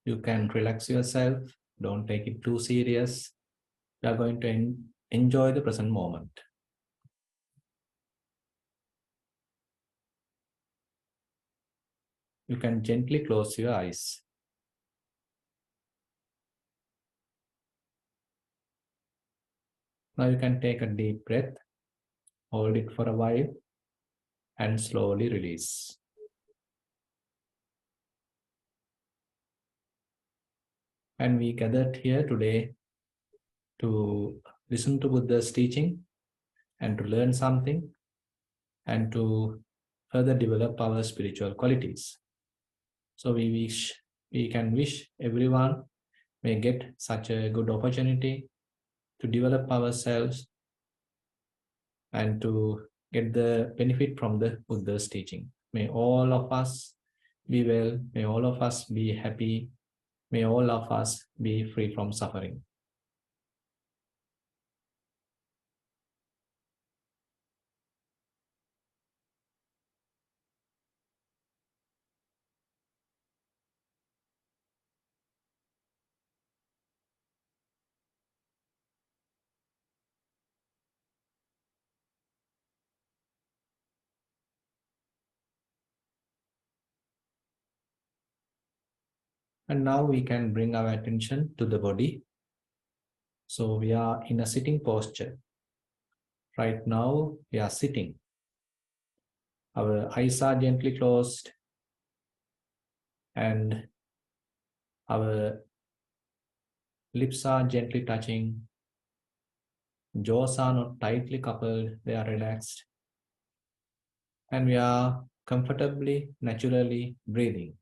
You can relax yourself. Don't take it too serious. You are going to enjoy the present moment. You can gently close your eyes. Now you can take a deep breath, hold it for a while, and slowly release. And we gathered here today to listen to Buddha's teaching and to learn something and to further develop our spiritual qualities. So we can wish everyone may get such a good opportunity to develop ourselves and to get the benefit from the Buddha's teaching. May all of us be well, may all of us be happy, may all of us be free from suffering. And now we can bring our attention to the body. So we are in a sitting posture. Right now we are sitting. Our eyes are gently closed and our lips are gently touching. Jaws are not tightly coupled, they are relaxed. And we are comfortably, naturally breathing.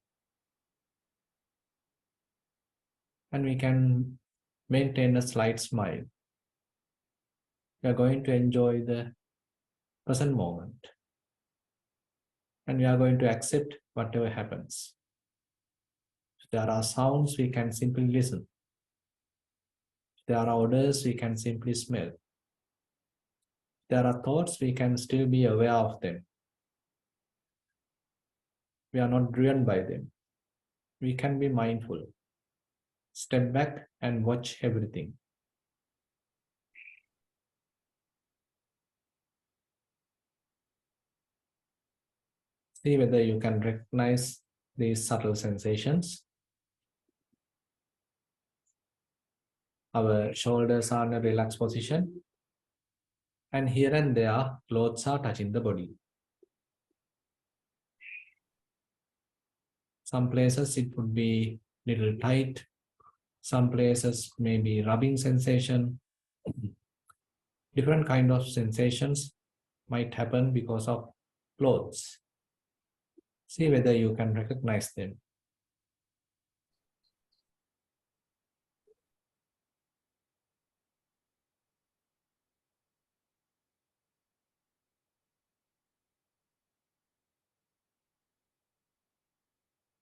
And we can maintain a slight smile. We are going to enjoy the present moment. And we are going to accept whatever happens. If there are sounds, we can simply listen. If there are odors, we can simply smell. If there are thoughts, we can still be aware of them. We are not driven by them. We can be mindful. Step back and watch everything. See whether you can recognize these subtle sensations. Our shoulders are in a relaxed position. And here and there, clothes are touching the body. Some places it would be a little tight. Some places may be rubbing sensation. Different kind of sensations might happen because of clothes. See whether you can recognize them.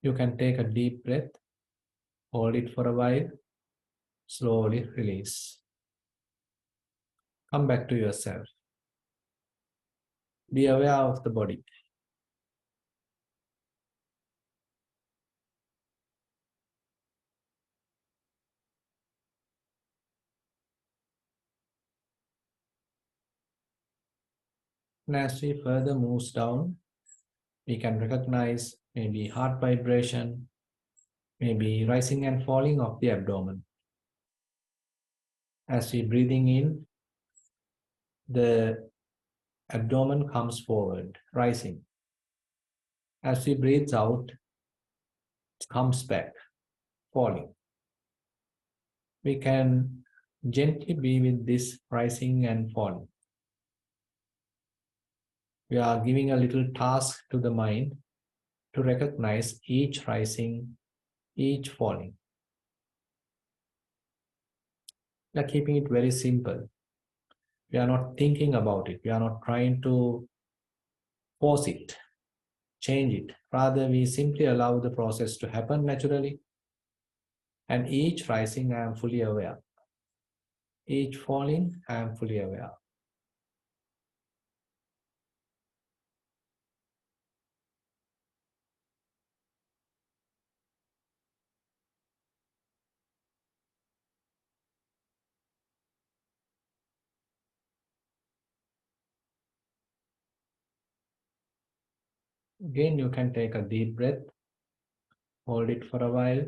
You can take a deep breath, hold it for a while, slowly release. Come back to yourself. Be aware of the body. And as we further moves down, we can recognize maybe heart vibration, maybe rising and falling of the abdomen. As we breathing in, the abdomen comes forward, rising. As we breathe out, it comes back, falling. We can gently be with this rising and falling. We are giving a little task to the mind to recognize each rising, each falling. We are keeping it very simple. We are not thinking about it. We are not trying to force it, change it. Rather, we simply allow the process to happen naturally. And each rising, I am fully aware. Each falling, I am fully aware. Again, you can take a deep breath, hold it for a while,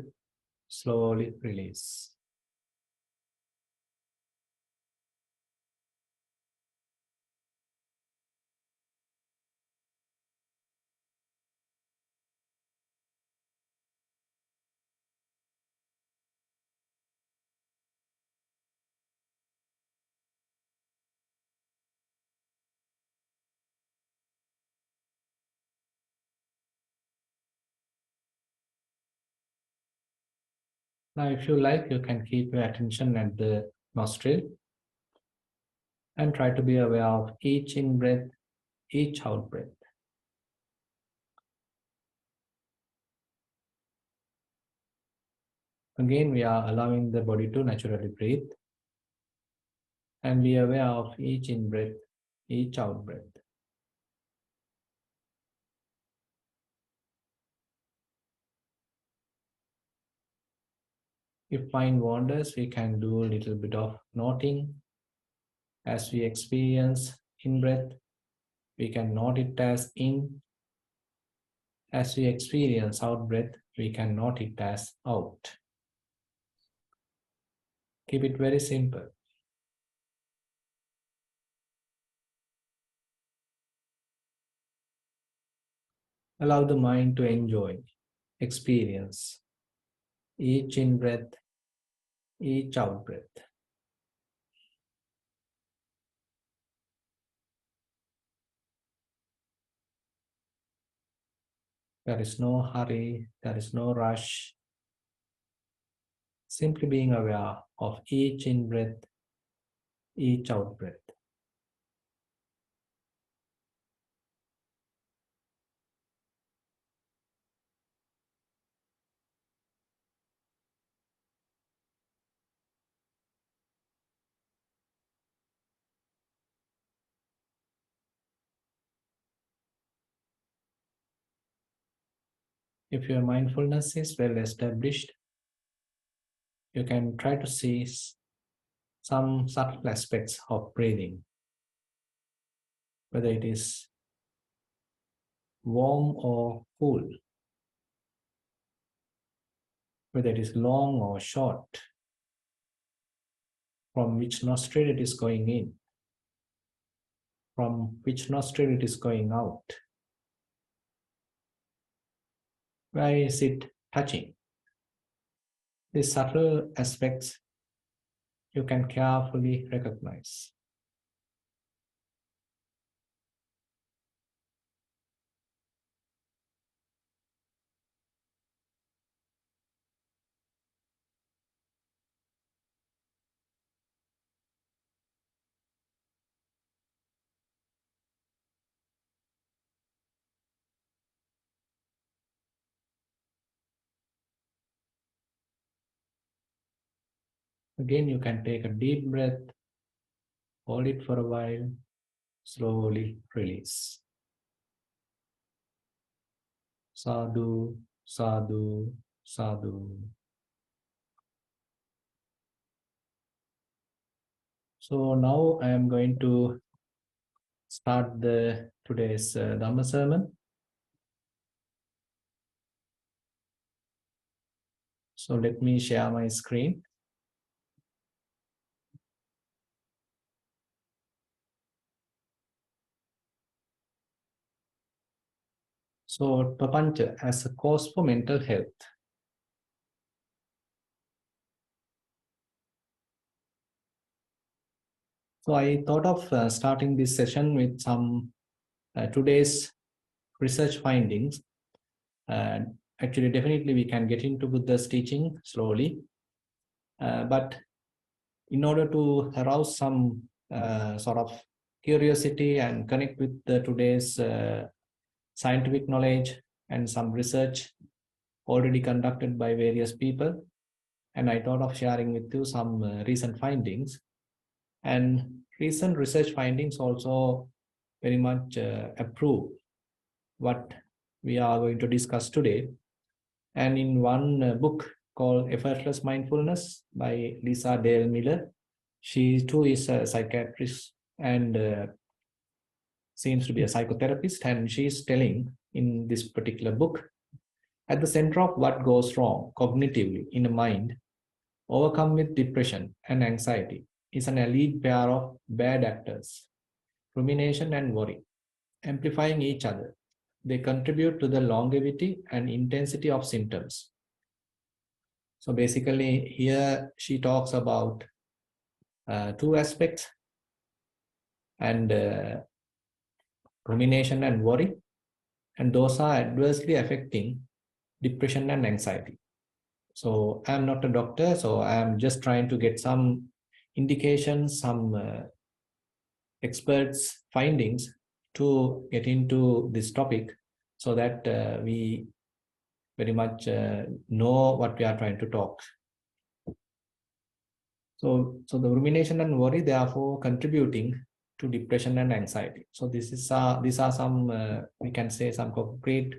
slowly release. Now, if you like, you can keep your attention at the nostril and try to be aware of each in breath, each out breath. Again, we are allowing the body to naturally breathe and be aware of each in breath, each out breath. If mind wanders, we can do a little bit of noting as we experience in breath. We can note it as in. As we experience out breath, we can note it as out. Keep it very simple. Allow the mind to enjoy, experience each in breath, each out breath. There is no hurry, there is no rush. Simply being aware of each in breath, each out breath. If your mindfulness is well established, you can try to see some subtle aspects of breathing, whether it is warm or cool, whether it is long or short, from which nostril it is going in, from which nostril it is going out, where is it touching. These subtle aspects you can carefully recognize. Again, you can take a deep breath, hold it for a while, slowly release. Sadhu, sadhu, sadhu. So now I am going to start the today's Dhamma sermon. So let me share my screen. So Papanca as a cause for mental health. So I thought of starting this session with some today's research findings. And actually, definitely we can get into Buddha's teaching slowly. But in order to arouse some sort of curiosity and connect with today's scientific knowledge and some research already conducted by various people, and I thought of sharing with you some recent findings. And recent research findings also very much approve what we are going to discuss today. And in one book called Effortless Mindfulness by Lisa Dale Miller, she too is a psychiatrist and seems to be a psychotherapist, and she is telling in this particular book. At the center of what goes wrong cognitively in a mind overcome with depression and anxiety is an elite pair of bad actors, rumination and worry, amplifying each other. They contribute to the longevity and intensity of symptoms. So basically, here she talks about two aspects, and rumination and worry, and those are adversely affecting depression and anxiety. So I'm not a doctor, so I'm just trying to get some indications, some experts' findings to get into this topic, so that we very much know what we are trying to talk. So the rumination and worry, therefore, contributing to depression and anxiety. So these are some we can say some concrete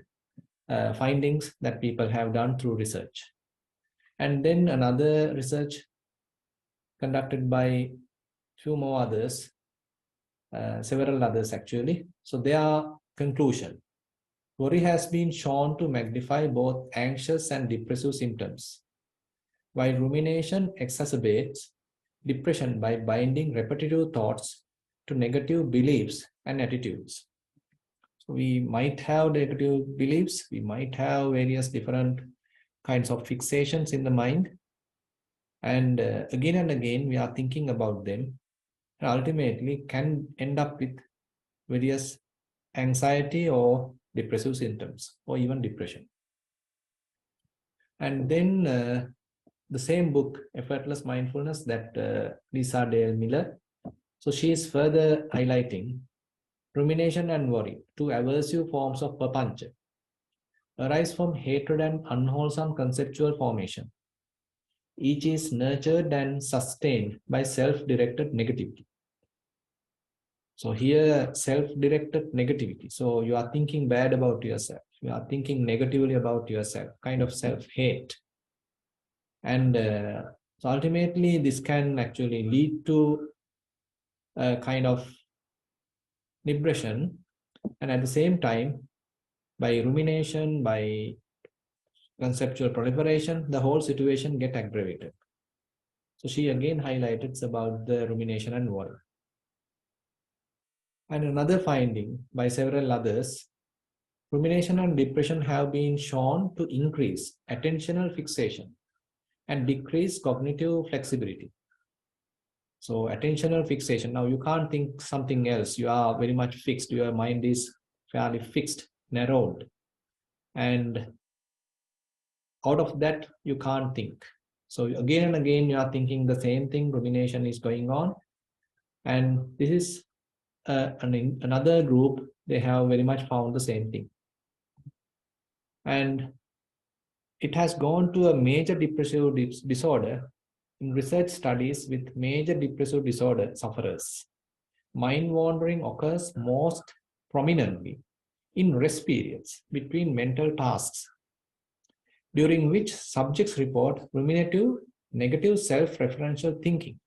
findings that people have done through research. And then another research conducted by few more others, several others actually. So their conclusion: worry has been shown to magnify both anxious and depressive symptoms, while rumination exacerbates depression by binding repetitive thoughts to negative beliefs and attitudes. So we might have negative beliefs, we might have various different kinds of fixations in the mind, and again we are thinking about them, and ultimately can end up with various anxiety or depressive symptoms or even depression. And then the same book, Effortless Mindfulness, that Lisa Dale Miller, so she is further highlighting rumination and worry, two aversive forms of papanca, arise from hatred and unwholesome conceptual formation. Each is nurtured and sustained by self-directed negativity. So here, self-directed negativity. So you are thinking bad about yourself. You are thinking negatively about yourself, kind of self-hate. And so ultimately, this can actually lead to a kind of depression. And at the same time, by rumination, by conceptual proliferation, the whole situation get aggravated. So she again highlighted about the rumination and worry. And another finding by several others, rumination and depression have been shown to increase attentional fixation and decrease cognitive flexibility. So attentional fixation, now you can't think something else. You are very much fixed. Your mind is fairly fixed, narrowed. And out of that, you can't think. So again and again, you are thinking the same thing. Rumination is going on. And this is another group, they have very much found the same thing. And it has gone to a major depressive disorder in research studies with major depressive disorder sufferers. Mind wandering occurs most prominently in rest periods between mental tasks, during which subjects report ruminative, negative self-referential thinking.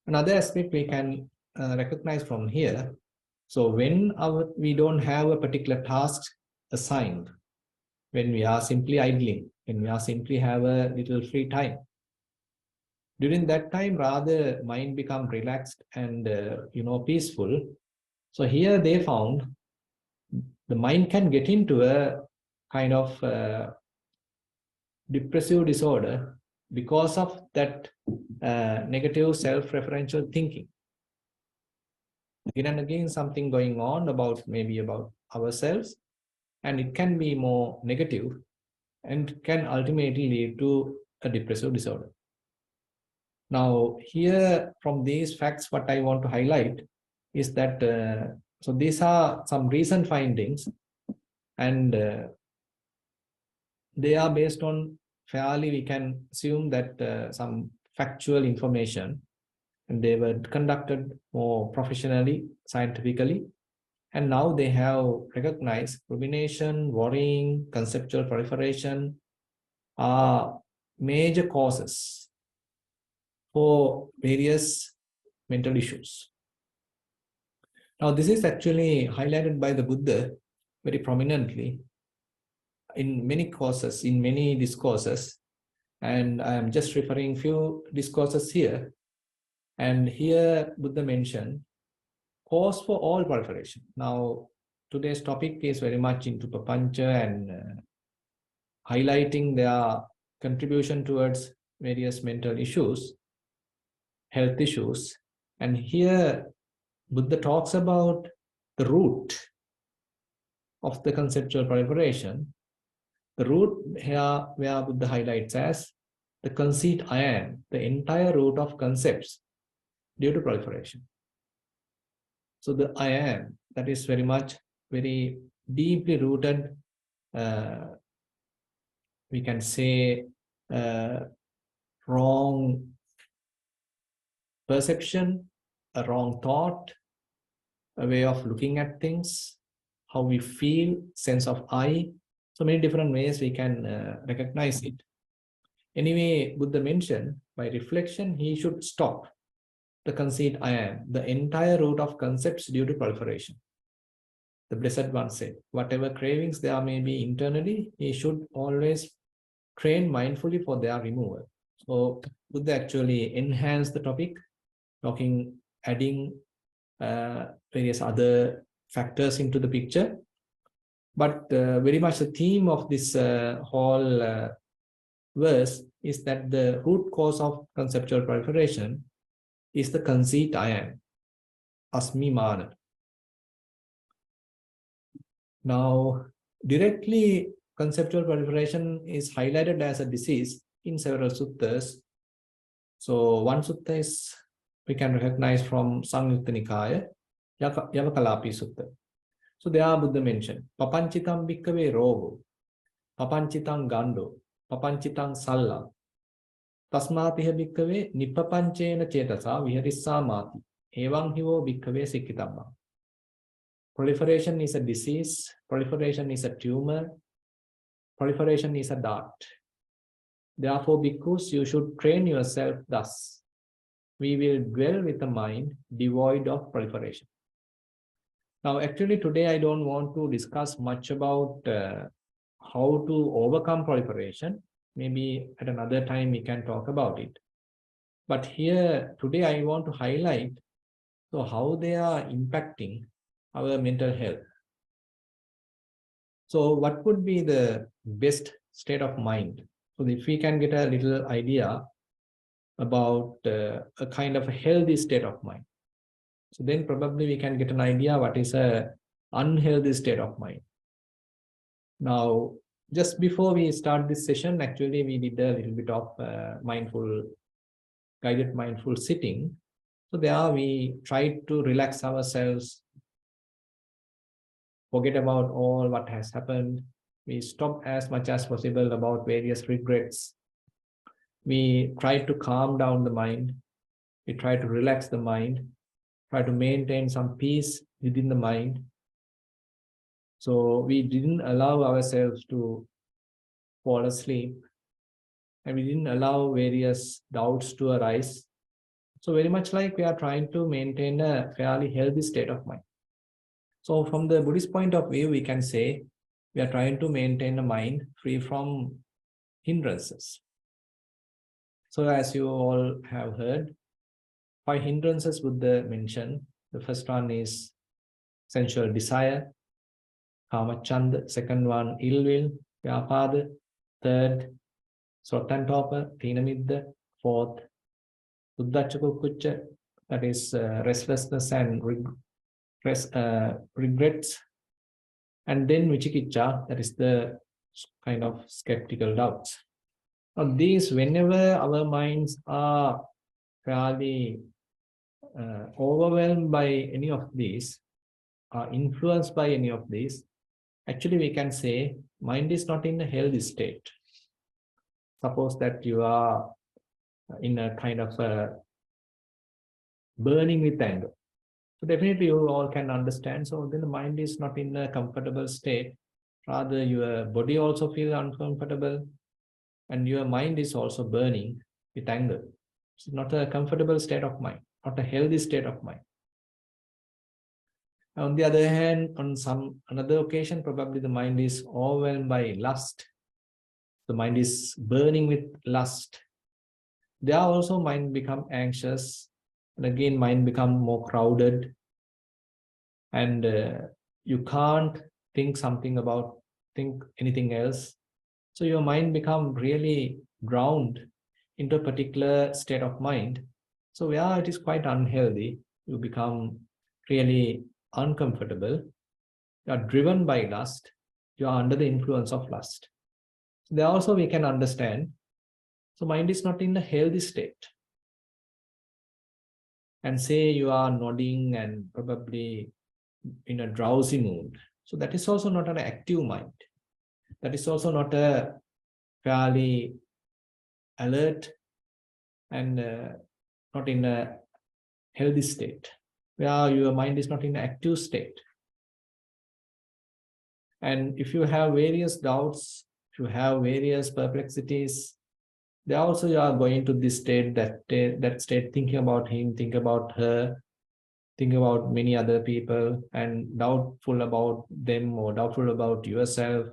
Another aspect we can recognize from here, so when we don't have a particular task assigned, when we are simply idling, when we are simply have a little free time, during that time, rather mind become relaxed and peaceful. So here they found the mind can get into a kind of depressive disorder because of that negative self-referential thinking. Again and again, something going on about maybe about ourselves, and it can be more negative and can ultimately lead to a depressive disorder. Now, here from these facts, what I want to highlight is that so these are some recent findings, and they are based on fairly, we can assume that some factual information, and they were conducted more professionally, scientifically, and now they have recognized rumination, worrying, conceptual proliferation are major causes for various mental issues. Now, this is actually highlighted by the Buddha very prominently in many courses, in many discourses, and I am just referring few discourses here. And here Buddha mentioned cause for all proliferation. Now, today's topic is very much into Papanca and highlighting their contribution towards various mental issues, health issues. And here Buddha talks about the root of the conceptual proliferation. The root here where Buddha highlights as the conceit I am, the entire root of concepts due to proliferation. So the I am, that is very deeply rooted, we can say, wrong perception, a wrong thought, a way of looking at things, how we feel, sense of I. So many different ways we can recognize it. Anyway, Buddha mentioned by reflection, he should stop the conceit I am, the entire root of concepts due to proliferation. The Blessed One said, whatever cravings there may be internally, he should always train mindfully for their removal. So Buddha actually enhanced the topic, adding various other factors into the picture. But very much the theme of this whole verse is that the root cause of conceptual proliferation is the conceit I am, asmi mana. Now, directly conceptual proliferation is highlighted as a disease in several suttas. So one sutta is we can recognize from Samyutta Nikaya, Yavakalapi Sutta. So there Buddha mentioned, Papancitam bhikkave rogo, Papancitam gando, Papancitam salla, Tasmatiha bhikkave nipapanchena cetasa viharissa mati, evam hivo bhikkave sikkitamma. Proliferation is a disease, proliferation is a tumor, proliferation is a dart. Therefore, bhikkhus, you should train yourself thus. We will dwell with a mind devoid of proliferation. Now, actually, today I don't want to discuss much about how to overcome proliferation. Maybe at another time we can talk about it. But here, today I want to highlight how they are impacting our mental health. So what would be the best state of mind? So if we can get a little idea about a kind of a healthy state of mind, so then probably we can get an idea what is a unhealthy state of mind. Now, just before we start this session, actually we did a little bit of guided mindful sitting. So there we tried to relax ourselves, forget about all what has happened. We stopped as much as possible about various regrets. We tried to calm down the mind. We tried to relax the mind, try to maintain some peace within the mind. So we didn't allow ourselves to fall asleep, and we didn't allow various doubts to arise. So very much like we are trying to maintain a fairly healthy state of mind. So from the Buddhist point of view, we can say we are trying to maintain a mind free from hindrances. So as you all have heard, 5 hindrances Buddha mentioned. The first one is sensual desire, kama chanda. Second one, ill will, vyapada. Third, sotantopa, thinamidda. Fourth, uddachakukkucca, that is restlessness and regrets. And then vichikicca, that is the kind of skeptical doubts. Now these, whenever our minds are fairly overwhelmed by any of these, are influenced by any of these, actually we can say mind is not in a healthy state. Suppose that you are in a kind of burning with anger. So definitely you all can understand. So then the mind is not in a comfortable state. Rather, your body also feels uncomfortable, and your mind is also burning with anger. It's not a comfortable state of mind, not a healthy state of mind. On the other hand, on some another occasion, probably the mind is overwhelmed by lust. The mind is burning with lust. There also mind become anxious, and again mind become more crowded, and you can't think anything else. So your mind become really drowned into a particular state of mind. So yeah, it is quite unhealthy. You become really uncomfortable. You are driven by lust. You are under the influence of lust. There also we can understand. So mind is not in a healthy state. And say you are nodding and probably in a drowsy mood. So that is also not an active mind. That is also not a fairly alert and not in a healthy state, where your mind is not in an active state. And if you have various doubts, if you have various perplexities, they also you are going to this state, that state, thinking about him, think about her, think about many other people, and doubtful about them or doubtful about yourself,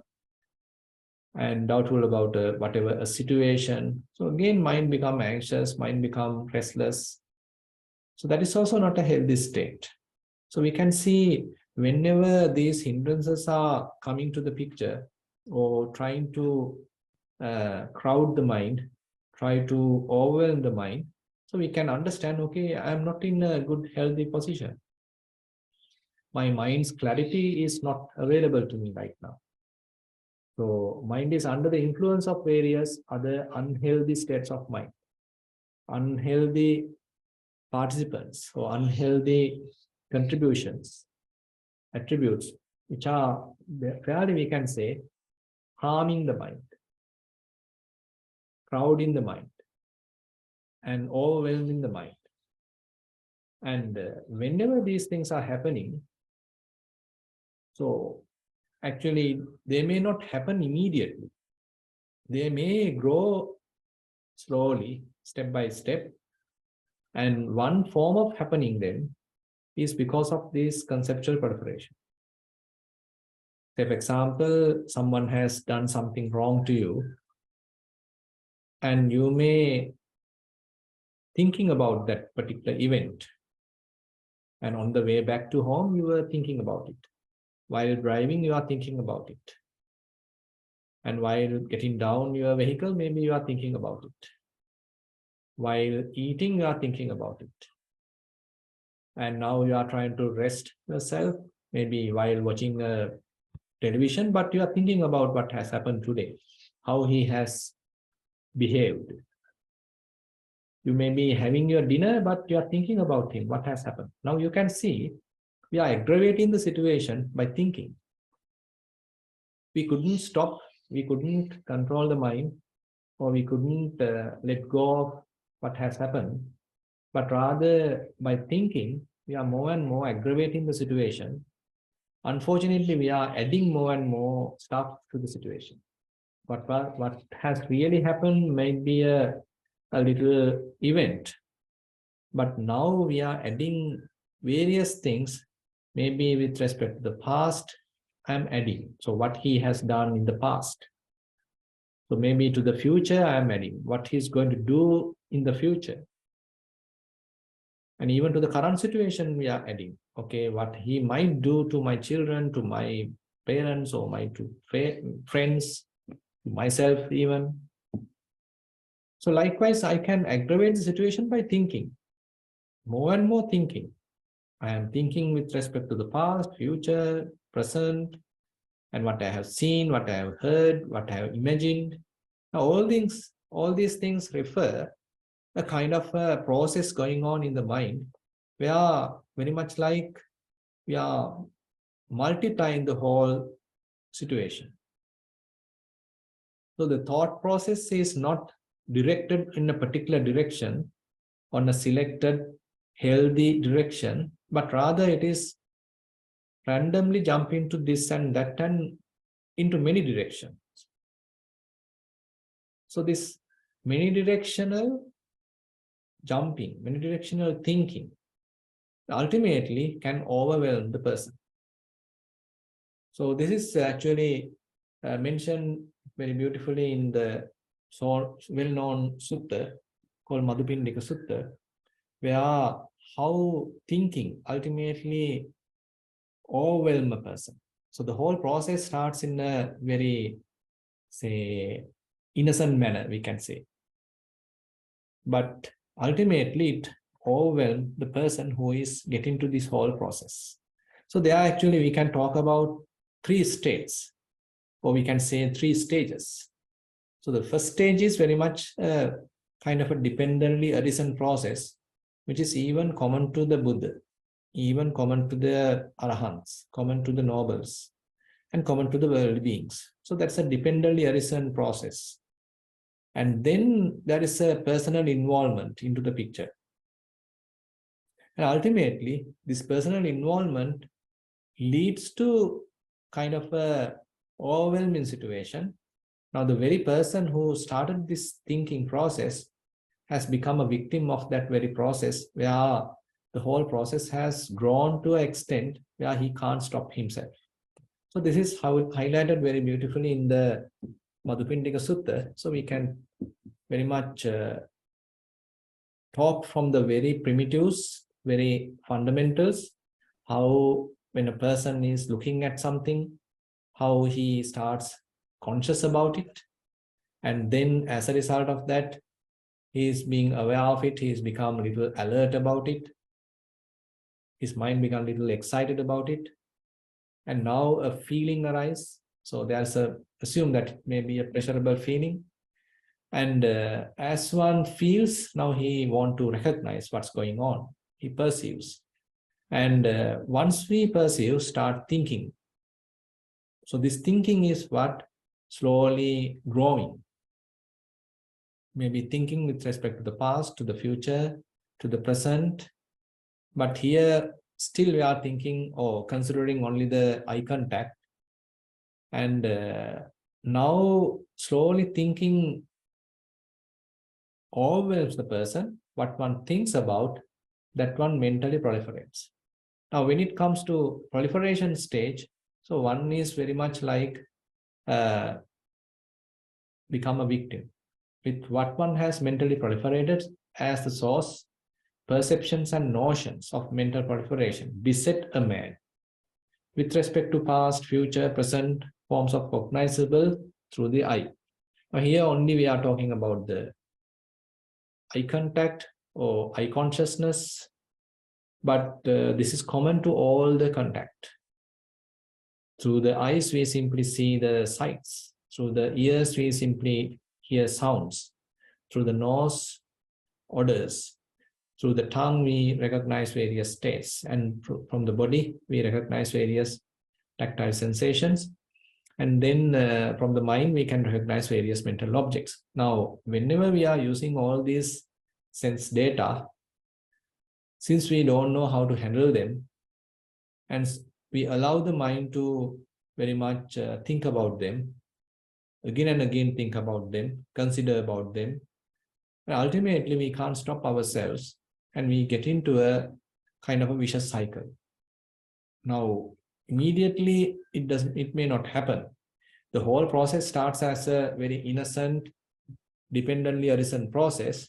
and doubtful about whatever a situation. So again, mind become anxious, mind become restless. So that is also not a healthy state. So we can see whenever these hindrances are coming to the picture or trying to crowd the mind, try to overwhelm the mind, so we can understand, okay, I'm not in a good healthy position. My mind's clarity is not available to me right now. So mind is under the influence of various other unhealthy states of mind, unhealthy participants or unhealthy contributions, attributes, which are fairly, we can say, harming the mind, crowding the mind, and overwhelming the mind. And whenever these things are happening, so actually they may not happen immediately. They may grow slowly, step by step. And one form of happening then is because of this conceptual proliferation. Say, for example, someone has done something wrong to you, and you may thinking about that particular event. And on the way back to home, you were thinking about it. While driving, you are thinking about it. And while getting down your vehicle, maybe you are thinking about it. While eating, you are thinking about it. And now you are trying to rest yourself, maybe while watching television, but you are thinking about what has happened today, how he has behaved. You may be having your dinner, but you are thinking about him, what has happened. Now you can see we are aggravating the situation by thinking. We couldn't stop, we couldn't control the mind, or we couldn't let go of what has happened. But rather, by thinking, we are more and more aggravating the situation. Unfortunately, we are adding more and more stuff to the situation. What has really happened might be a little event, but now we are adding various things, maybe with respect to the past. I'm adding, so what he has done in the past. So maybe to the future, I'm adding what he's going to do in the future. And even to the current situation, we are adding, okay, what he might do to my children, to my parents, or my friends, to myself even. So likewise, I can aggravate the situation by thinking, more and more thinking. I am thinking with respect to the past, future, present, and what I have seen, what I have heard, what I have imagined. Now, all these things refer a kind of a process going on in the mind, where very much like we are multiplying the whole situation. So the thought process is not directed in a particular direction, on a selected healthy direction, but rather it is randomly jump into this and that and into many directions. So this many directional jumping, many directional thinking, ultimately can overwhelm the person. So this is actually mentioned very beautifully in the so well-known sutta called Madhupindika Sutta, where how thinking ultimately overwhelm a person. So the whole process starts in a very, say, innocent manner, we can say. But ultimately it overwhelms the person who is getting to this whole process. So there are actually, we can talk about three states, or we can say three stages. So the first stage is very much a kind of a dependently arisen process, which is even common to the Buddha, even common to the Arahants, common to the nobles, and common to the world beings. So that's a dependently arisen process. And then there is a personal involvement into the picture. And ultimately, this personal involvement leads to kind of a overwhelming situation. Now, the very person who started this thinking process has become a victim of that very process, where the whole process has grown to an extent where he can't stop himself. So this is how it highlighted very beautifully in the Madhupindika Sutta. So we can very much talk from the very primitives, very fundamentals, how when a person is looking at something, how he starts conscious about it. And then as a result of that, he is being aware of it, he has become a little alert about it, his mind become a little excited about it, and now a feeling arises. So there's a, assume that it may be a pleasurable feeling. And as one feels, now he want to recognize what's going on. He perceives. And once we perceive, start thinking. So this thinking is what slowly growing. Maybe thinking with respect to the past, to the future, to the present. But here, still we are thinking or considering only the eye contact. And now slowly thinking overwhelms the person. What one thinks about, that one mentally proliferates. Now, when it comes to proliferation stage, so one is very much like become a victim. With what one has mentally proliferated as the source, perceptions and notions of mental proliferation beset a man with respect to past, future, present forms of cognizable through the eye. Now, here only we are talking about the eye contact or eye consciousness, but this is common to all the contact. Through the eyes, we simply see the sights. Through the ears, we simply hear sounds. Through the nose, odors. Through the tongue, we recognize various tastes. And from the body, we recognize various tactile sensations. And then from the mind, we can recognize various mental objects. Now, whenever we are using all these sense data, since we don't know how to handle them, and we allow the mind to very much think about them, again and again think about them, consider about them, and ultimately we can't stop ourselves and we get into a kind of a vicious cycle. Now, immediately it may not happen. The whole process starts as a very innocent, dependently arisen process,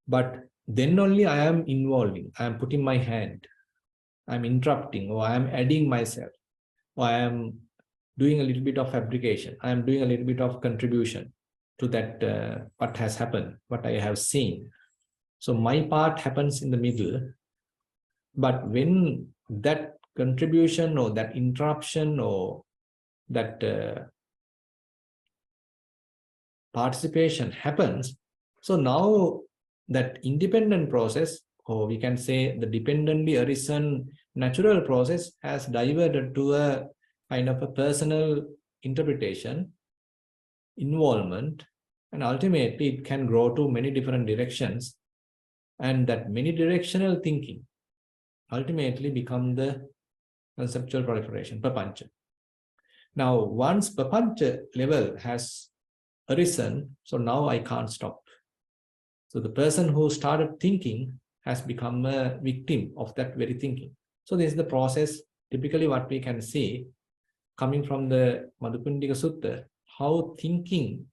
but then only I am involving, I am putting my hand, I am interrupting, or I am adding myself, or I am doing a little bit of fabrication, I am doing a little bit of contribution to that what has happened, what I have seen. So my part happens in the middle, but when that contribution or that interruption or that participation happens, so now that independent process, or we can say the dependently arisen natural process, has diverted to a kind of a personal interpretation, involvement, and ultimately it can grow to many different directions, and that many directional thinking ultimately become the conceptual proliferation, Papanca. Now, once Papanca level has arisen, so now I can't stop. So the person who started thinking has become a victim of that very thinking. So this is the process, typically what we can see coming from the Madhupindika Sutta, how thinking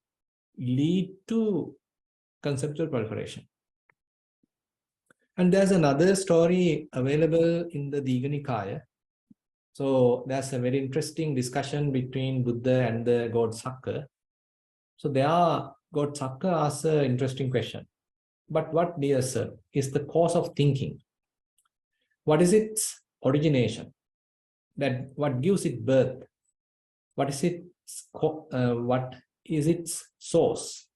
lead to conceptual proliferation. And there's another story available in the Digha Nikaya. So there's a very interesting discussion between Buddha and the god Sakka. So there, god Sakka asks an interesting question. But what, dear sir, is the cause of thinking? What is its origination? That what gives it birth? What is its source?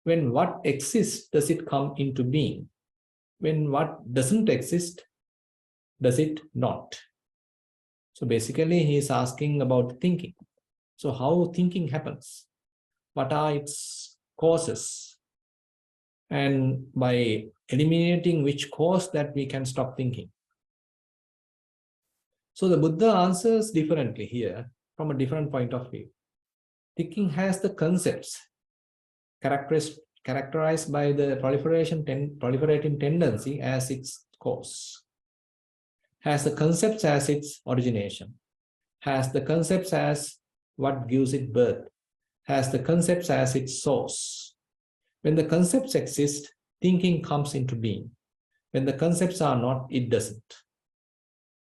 When what exists, does it come into being? When what doesn't exist, does it not? So basically, he is asking about thinking. So how thinking happens? What are its causes? And by eliminating which cause, that we can stop thinking. So the Buddha answers differently here from a different point of view. Thinking has the concepts characterized by the proliferating tendency as its cause, has the concepts as its origination, has the concepts as what gives it birth, has the concepts as its source. When the concepts exist, thinking comes into being. When the concepts are not, it doesn't.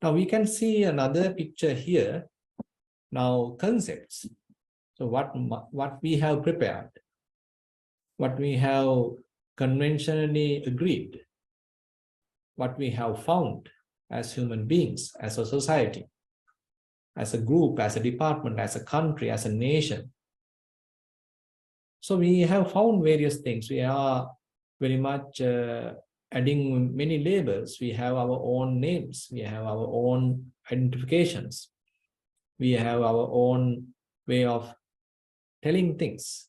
Now we can see another picture here. Now concepts. So what we have prepared, what we have conventionally agreed, what we have found as human beings, as a society, as a group, as a department, as a country, as a nation. So we have found various things. We are very much adding many labels. We have our own names. We have our own identifications. We have our own way of telling things.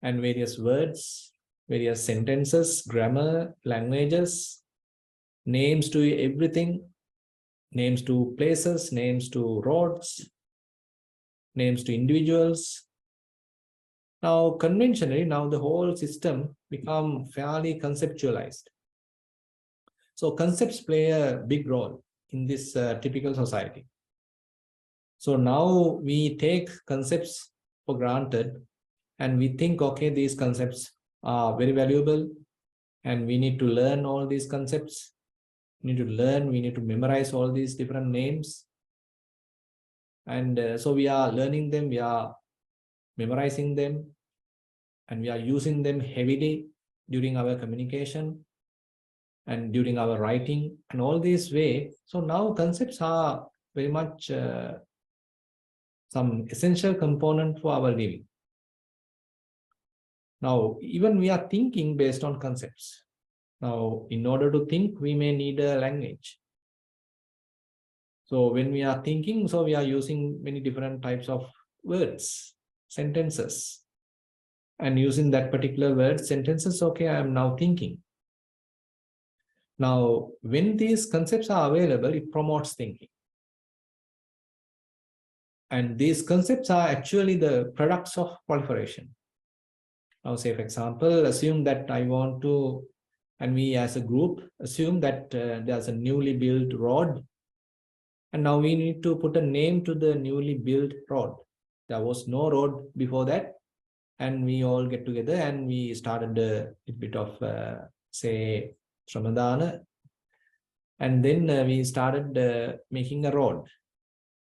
And various words, various sentences, grammar, languages, names to everything, names to places, names to roads, names to individuals. Now, conventionally, now the whole system become fairly conceptualized. So concepts play a big role in this typical society. So now we take concepts for granted and we think, okay, these concepts are very valuable and we need to learn all these concepts. We need to learn, we need to memorize all these different names. And so we are learning them, we are memorizing them, and we are using them heavily during our communication and during our writing and all this way. So now concepts are very much some essential component for our living. Now, even we are thinking based on concepts. Now, in order to think, we may need a language. So when we are thinking, so we are using many different types of words, sentences. And using that particular word, sentences, okay, I am now thinking. Now, when these concepts are available, it promotes thinking. And these concepts are actually the products of proliferation. Now, say, for example, assume that I want to, and we as a group assume that there's a newly built road. And now we need to put a name to the newly built road. There was no road before that. And we all get together and we started a bit of, say, Chandaratana. And then we started making a road.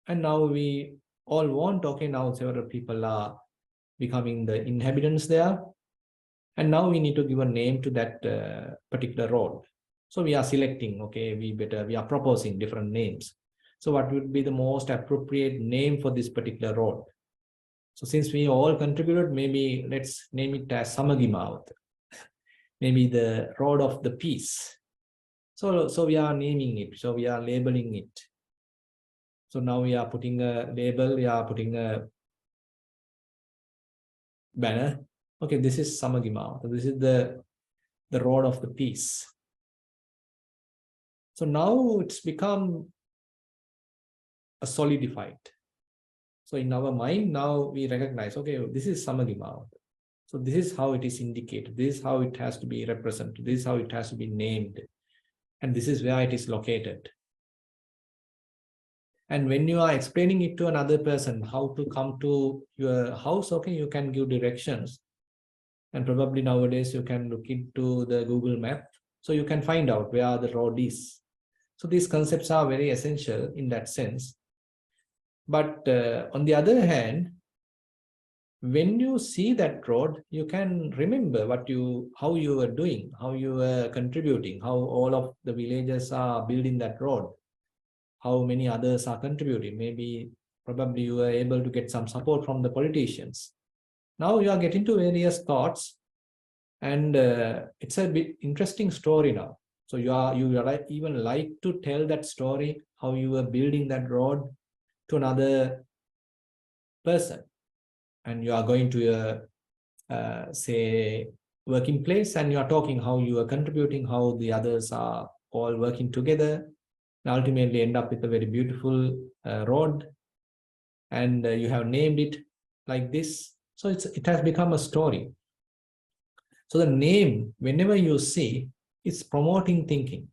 And now we all want, okay, now several people are becoming the inhabitants there. And now we need to give a name to that particular road. So we are selecting, okay, we are proposing different names. So what would be the most appropriate name for this particular road? So since we all contributed, maybe let's name it as Samagimavata, maybe the road of the peace. So we are naming it, so we are labeling it. So now we are putting a label, we are putting a banner. Okay, this is Samagimavata, this is the road of the peace. So now it's become a solidified. So in our mind, now we recognize, okay, this is Samagimavata. So this is how it is indicated. This is how it has to be represented. This is how it has to be named. And this is where it is located. And when you are explaining it to another person, how to come to your house, okay, you can give directions. And probably nowadays you can look into the Google map. So you can find out where the road is. So these concepts are very essential in that sense. But on the other hand, when you see that road, you can remember how you were doing, how you were contributing, how all of the villagers are building that road, how many others are contributing. Maybe, probably you were able to get some support from the politicians. Now you are getting to various thoughts, and it's a bit interesting story now. So you even like to tell that story, how you were building that road to another person. And you are going to a, say, working place, and you are talking how you are contributing, how the others are all working together, and ultimately end up with a very beautiful road, and you have named it like this. So it has become a story. So the name, whenever you see, it's promoting thinking.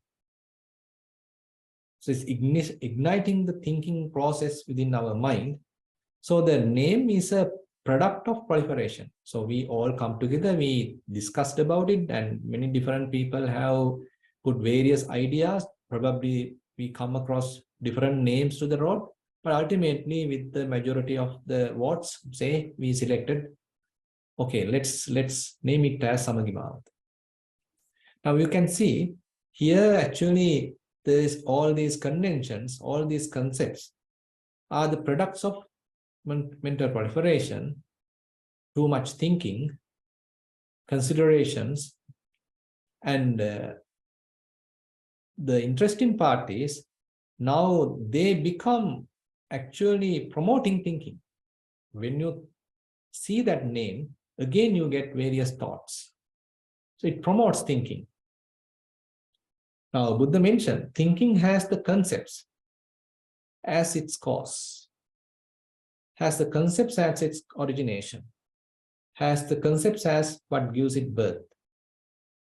So it's igniting the thinking process within our mind. So the name is a product of proliferation. So we all come together, we discussed about it, and many different people have put various ideas. Probably we come across different names to the road, but ultimately with the majority of the votes, say, we selected, okay, let's name it as Samagimavat. Now you can see here, actually, there's all these conventions, all these concepts are the products of mental proliferation, too much thinking, considerations, and the interesting part is now they become actually promoting thinking. When you see that name, again you get various thoughts. So it promotes thinking. Now Buddha mentioned thinking has the concepts as its cause, has the concepts as its origination, has the concepts as what gives it birth,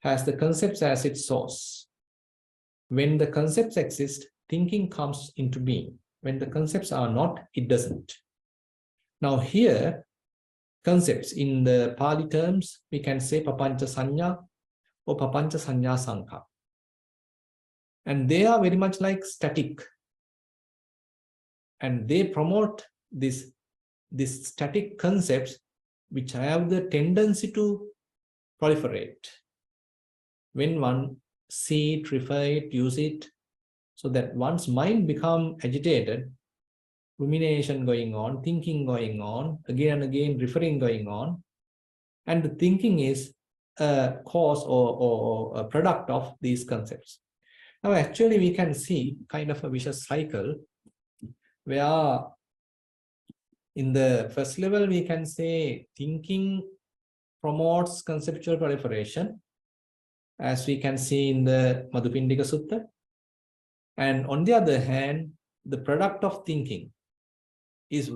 has the concepts as its source. When the concepts exist, thinking comes into being. When the concepts are not, it doesn't. Now here, concepts in the Pali terms, we can say Papanca Sanya or Papanca Sanya Sankha. And they are very much like static. And they promote this static concepts which have the tendency to proliferate. When one see it, refer it, use it, so that one's mind become agitated, rumination going on, thinking going on, again and again, referring going on, and the thinking is a cause or a product of these concepts. Now, actually, we can see kind of a vicious cycle where in the first level, we can say thinking promotes conceptual proliferation, as we can see in the Madhupindika Sutta. And on the other hand, the product of thinking is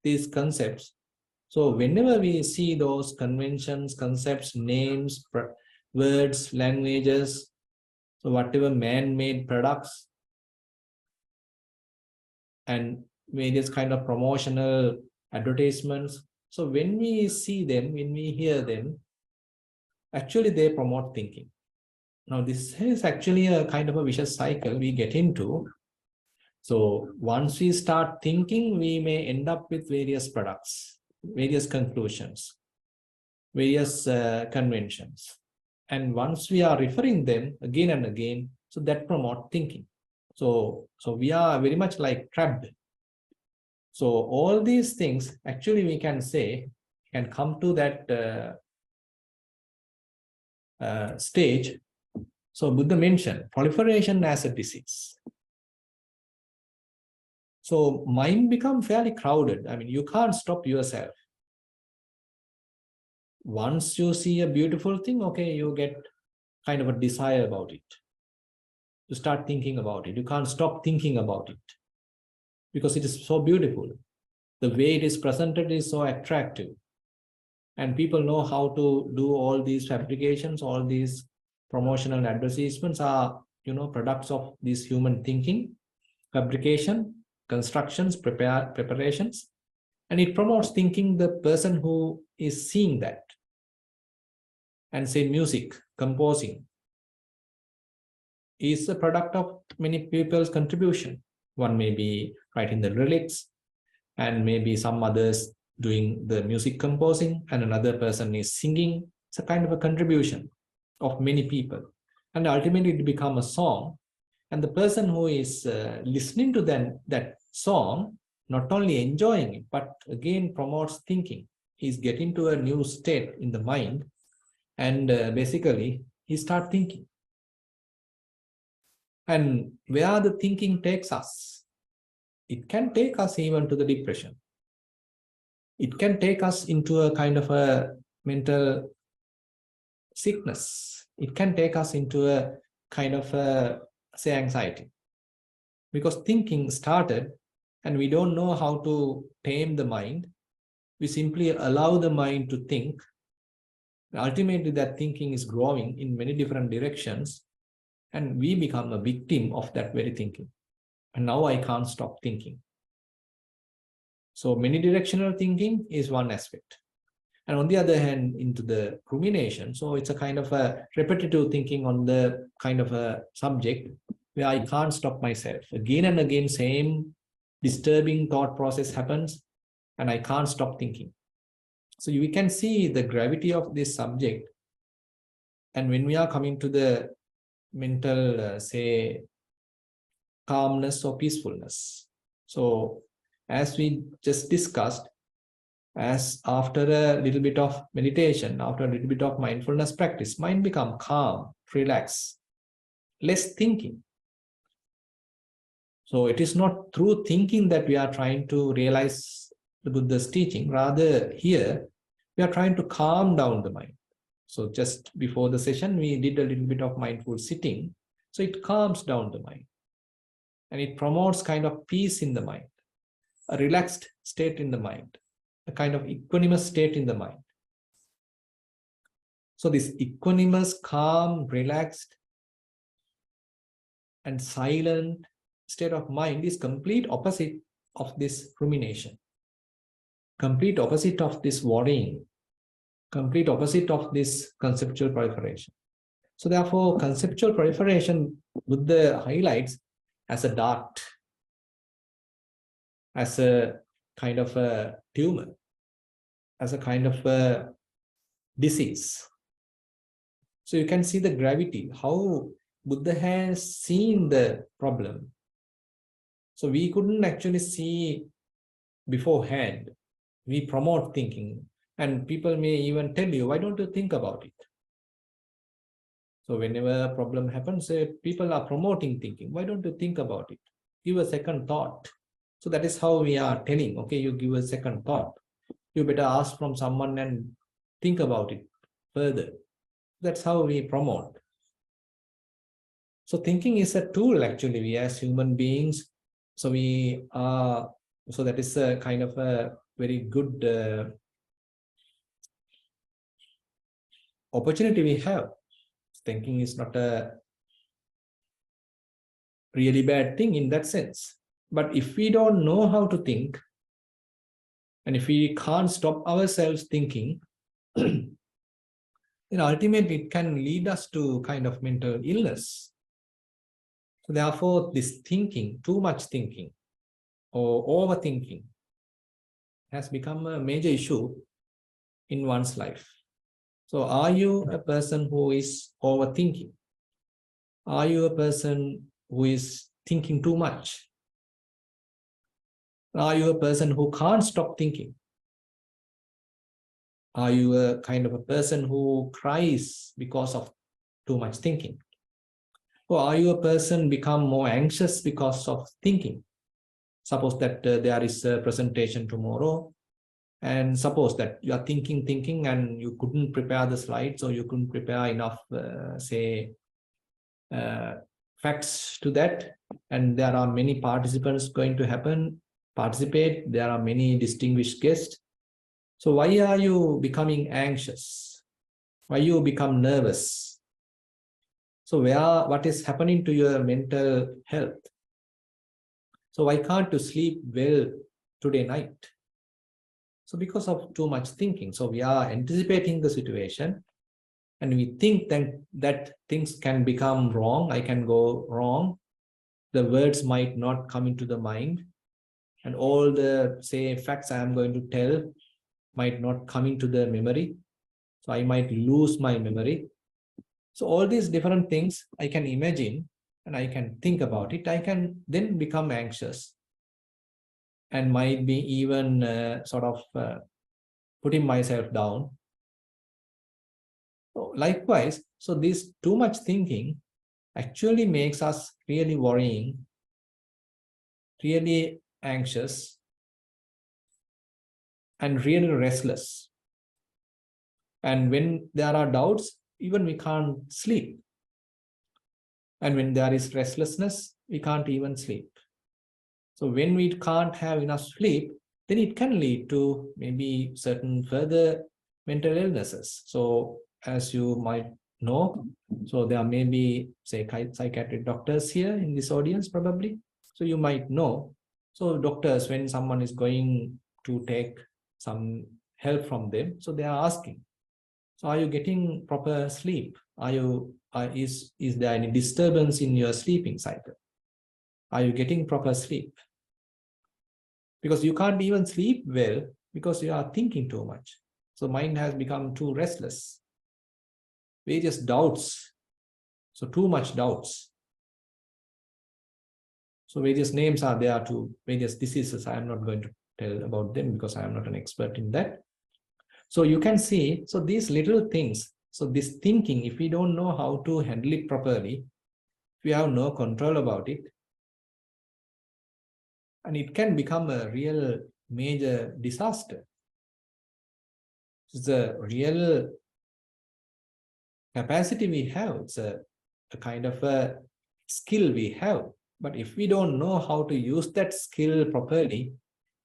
these concepts. So whenever we see those conventions, concepts, names, words, languages, so whatever man-made products and various kind of promotional advertisements. So when we see them, when we hear them, actually they promote thinking. Now this is actually a kind of a vicious cycle we get into. So once we start thinking, we may end up with various products, various conclusions, various conventions. And once we are referring them again and again, so that promote thinking. So we are very much like trapped. So all these things, actually we can say, can come to that stage. So Buddha mentioned proliferation as a disease. So mind becomes fairly crowded. I mean, you can't stop yourself. Once you see a beautiful thing, okay, you get kind of a desire about it. You start thinking about it. You can't stop thinking about it because it is so beautiful. The way it is presented is so attractive. And people know how to do all these fabrications, all these promotional advertisements are, products of this human thinking, fabrication, constructions, preparations, and it promotes thinking. The person who is seeing that, and say music, composing, is a product of many people's contribution. One may be writing the lyrics, and maybe some others doing the music composing, and another person is singing. It's a kind of a contribution of many people. And ultimately it becomes a song. And the person who is listening to that song, not only enjoying it, but again promotes thinking. He's getting to a new state in the mind, and basically he starts thinking. And where the thinking takes us, it can take us even to the depression. It can take us into a kind of a mental sickness. It can take us into a kind of a, say, anxiety. Because thinking started, and we don't know how to tame the mind. We simply allow the mind to think. Ultimately, that thinking is growing in many different directions, and we become a victim of that very thinking. And now I can't stop thinking. So many directional thinking is one aspect. And on the other hand, into the rumination, so it's a kind of a repetitive thinking on the kind of a subject where I can't stop myself. Again and again, same disturbing thought process happens, and I can't stop thinking. So we can see the gravity of this subject. And when we are coming to the mental, say, calmness or peacefulness. So as we just discussed, as after a little bit of meditation, after a little bit of mindfulness practice, mind become calm, relaxed, less thinking. So it is not through thinking that we are trying to realize the Buddha's teaching. Rather, here we are trying to calm down the mind. So just before the session, we did a little bit of mindful sitting. So it calms down the mind, and it promotes kind of peace in the mind, a relaxed state in the mind, a kind of equanimous state in the mind. So this equanimous, calm, relaxed, and silent state of mind is complete opposite of this rumination, complete opposite of this worrying, complete opposite of this conceptual proliferation. So therefore, conceptual proliferation, Buddha highlights as a dart, as a kind of a tumor, as a kind of a disease. So you can see the gravity, how Buddha has seen the problem. So we couldn't actually see beforehand. We promote thinking, and people may even tell you, why don't you think about it? So whenever a problem happens, people are promoting thinking. Why don't you think about it? Give a second thought. So that is how we are telling, okay, you give a second thought. You better ask from someone and think about it further. That's how we promote. So thinking is a tool, actually, we as human beings. So so that is a kind of a very good opportunity we have. Thinking is not a really bad thing in that sense. But if we don't know how to think, and if we can't stop ourselves thinking, then ultimately it can lead us to kind of mental illness. So therefore, this thinking, too much thinking or overthinking, has become a major issue in one's life. So are you a person who is overthinking? Are you a person who is thinking too much? Are you a person who can't stop thinking? Are you a kind of a person who cries because of too much thinking? Or are you a person become more anxious because of thinking? Suppose that there is a presentation tomorrow, and suppose that you are thinking, and you couldn't prepare the slides, or you couldn't prepare enough, say, facts to that, and there are many participants going to participate. There are many distinguished guests, So why are you becoming anxious? Why you become nervous? So what is happening to your mental health? So why can't you sleep well today night? So because of too much thinking. So we are anticipating the situation and we think that things can become wrong. I can go wrong. The words might not come into the mind, and all the facts I am going to tell might not come into the memory. So I might lose my memory. So all these different things I can imagine and I can think about it. I can then become anxious and might be even putting myself down. So likewise, so this too much thinking actually makes us really worrying, really anxious, and really restless. And when there are doubts, even we can't sleep. And when there is restlessness, we can't even sleep. So when we can't have enough sleep, then it can lead to maybe certain further mental illnesses. So as you might know, so there may be, say, psychiatric doctors here in this audience, probably. So you might know. So doctors, when someone is going to take some help from them, so they are asking, so are you getting proper sleep? Is there any disturbance in your sleeping cycle? Are you getting proper sleep? Because you can't even sleep well because you are thinking too much. So mind has become too restless. Various doubts. So too much doubts. So various names are there to various diseases. I am not going to tell about them because I am not an expert in that. So you can see, so these little things, so this thinking, if we don't know how to handle it properly, if we have no control about it, and it can become a real major disaster. It's a real capacity we have. It's a kind of a skill we have. But if we don't know how to use that skill properly,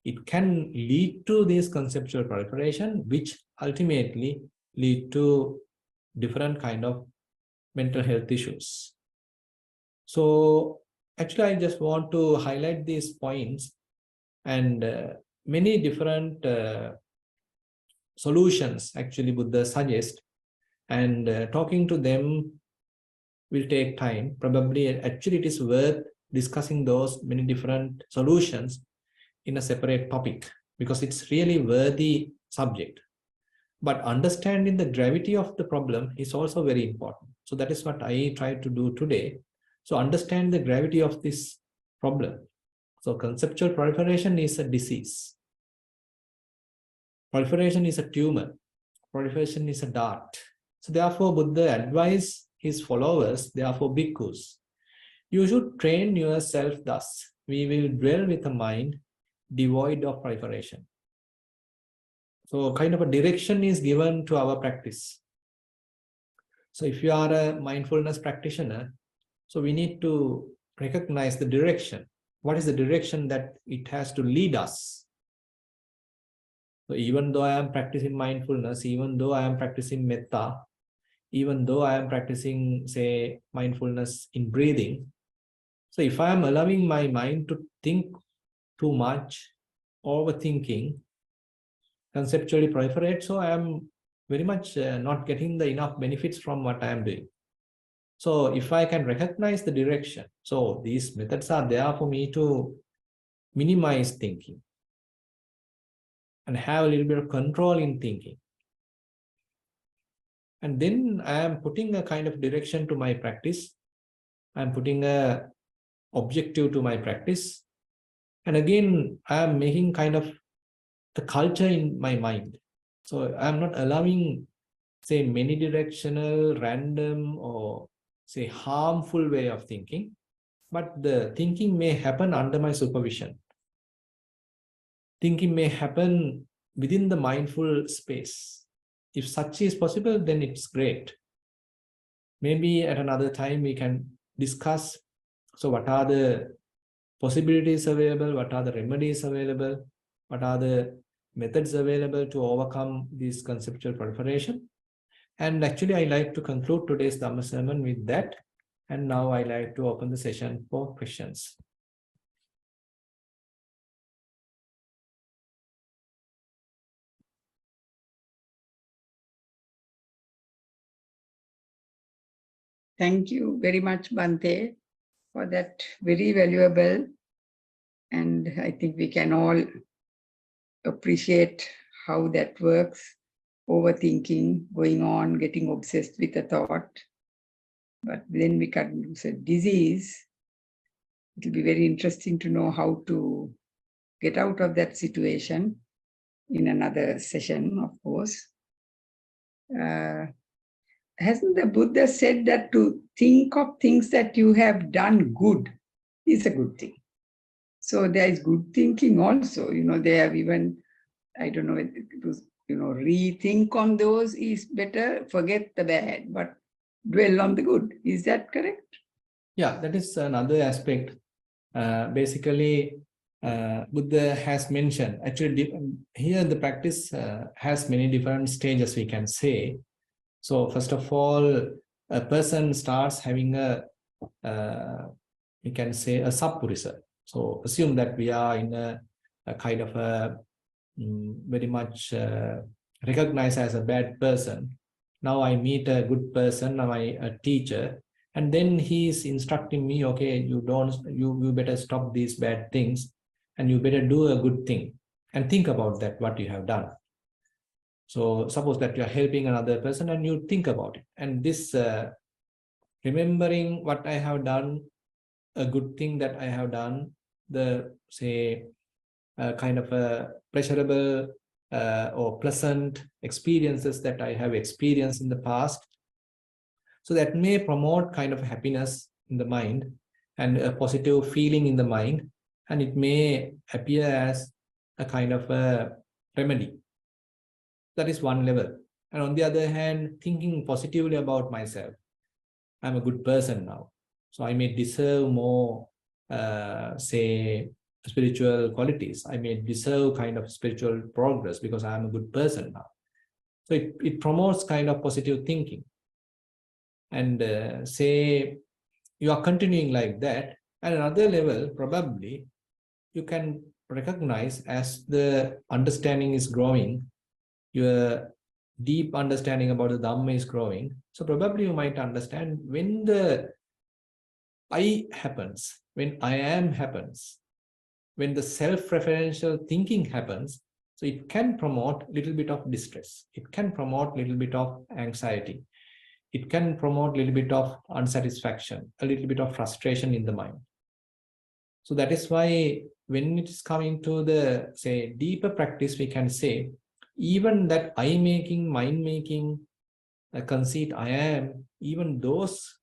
it can lead to this conceptual proliferation, which ultimately lead to different kind of mental health issues. So actually, I just want to highlight these points and many different solutions actually Buddha suggest, and talking to them will take time. Probably actually it is worth discussing those many different solutions in a separate topic because it's really worthy subject. But understanding the gravity of the problem is also very important. So that is what I try to do today. So understand the gravity of this problem. So conceptual proliferation is a disease. Proliferation is a tumor. Proliferation is a dart. So therefore, Buddha advised his followers, therefore bhikkhus, you should train yourself thus. We will dwell with a mind devoid of proliferation. So kind of a direction is given to our practice. So if you are a mindfulness practitioner, so we need to recognize the direction. What is the direction that it has to lead us? So even though I am practicing mindfulness, even though I am practicing metta, even though I am practicing, say, mindfulness in breathing, so if I am allowing my mind to think too much, overthinking, conceptually proliferate, so I am very much not getting the enough benefits from what I am doing. So if I can recognize the direction, so these methods are there for me to minimize thinking and have a little bit of control in thinking. And then I am putting a kind of direction to my practice. I'm putting a objective to my practice. And again, I am making kind of the culture in my mind. So I'm not allowing, say, many directional, random, or say harmful way of thinking, but the thinking may happen under my supervision. Thinking may happen within the mindful space. If such is possible, then it's great. Maybe at another time we can discuss, so what are the possibilities available, what are the remedies available, what are the methods available to overcome this conceptual proliferation. And actually, I like to conclude today's Dhamma sermon with that. And now I like to open the session for questions. Thank you very much, Bante, for that very valuable, and I think we can all appreciate how that works, overthinking, going on, getting obsessed with a thought. But then we can use a disease. It will be very interesting to know how to get out of that situation in another session, of course. Hasn't the Buddha said that to think of things that you have done good is a good thing? So there is good thinking also. They have even, I don't know, it was, rethink on those is better, forget the bad, but dwell on the good. Is that correct? Yeah, that is another aspect. Basically, Buddha has mentioned, actually here the practice has many different stages, we can say. So first of all, a person starts having we can say a sappurisa. So assume that we are in a kind of a very much recognized as a bad person. Now I meet a good person, now a teacher, and then he is instructing me, okay, you better stop these bad things and you better do a good thing and think about that, what you have done. So suppose that you are helping another person and you think about it. And this remembering what I have done, a good thing that I have done, the, say, kind of a pleasurable or pleasant experiences that I have experienced in the past. So that may promote kind of happiness in the mind and a positive feeling in the mind. And it may appear as a kind of a remedy. That is one level. And on the other hand, thinking positively about myself. I'm a good person now. So I may deserve more, say, spiritual qualities. I may deserve kind of spiritual progress because I'm a good person now. So it promotes kind of positive thinking. And say you are continuing like that, at another level, probably you can recognize as the understanding is growing, your deep understanding about the Dhamma is growing. So probably you might understand when the I happens, when I am happens, when the self-referential thinking happens, so it can promote a little bit of distress. It can promote a little bit of anxiety. It can promote a little bit of unsatisfaction, a little bit of frustration in the mind. So that is why when it is coming to the, say, deeper practice, we can say, even that I-making, mind-making, conceit I am, even those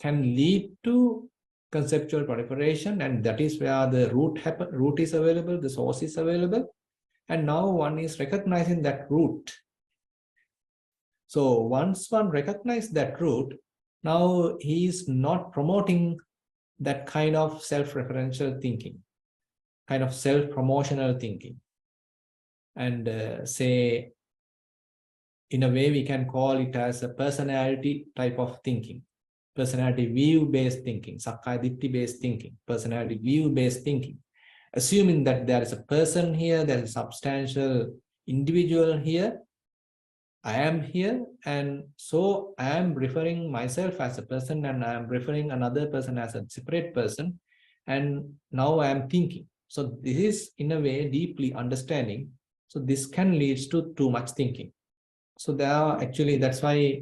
can lead to conceptual proliferation, and that is where the root is available, the source is available, and now one is recognizing that root. So once one recognizes that root, now he is not promoting that kind of self-referential thinking, kind of self-promotional thinking, and say, in a way we can call it as a personality type of thinking. Personality view-based thinking, Sakkaya Ditthi-based thinking, personality view-based thinking. Assuming that there is a person here, there is a substantial individual here, I am here, and so I am referring myself as a person and I am referring another person as a separate person, and now I am thinking. So this is in a way deeply understanding. So this can lead to too much thinking. So there are actually, that's why